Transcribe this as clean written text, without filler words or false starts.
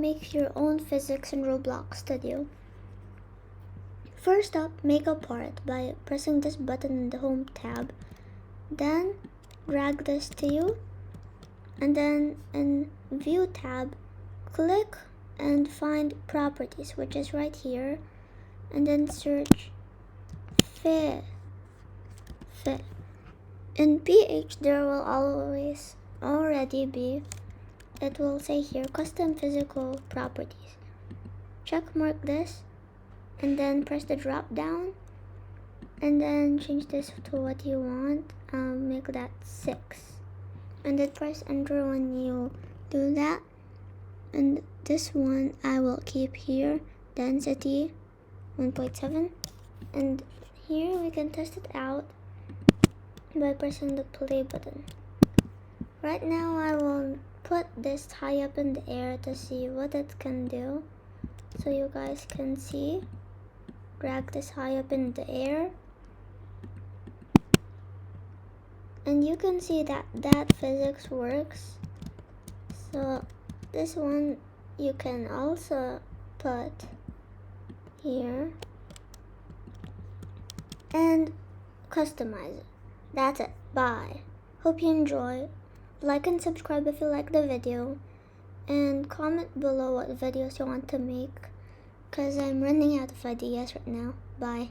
make your own physics in Roblox Studio. First up, make a part by pressing this button in the Home tab. Then drag this to you, and then in View tab, click and find Properties, which is right here, and then search Fit. In PH, there will already be, it will say here, Custom Physical Properties. Check mark this, and then press the drop down, and then change this to what you want. Make that 6, and then press enter when you do that. And this one I will keep here, density 1.7, and here we can test it out by pressing the play button. Right now I will put this high up in the air to see what it can do, so you guys can see. Drag this high up in the air, and you can see that physics works. So this one you can also put here and customize it. That's it. Bye. Hope you enjoy. Like and subscribe if you like the video, and comment below what videos you want to make, because I'm running out of ideas right now. Bye.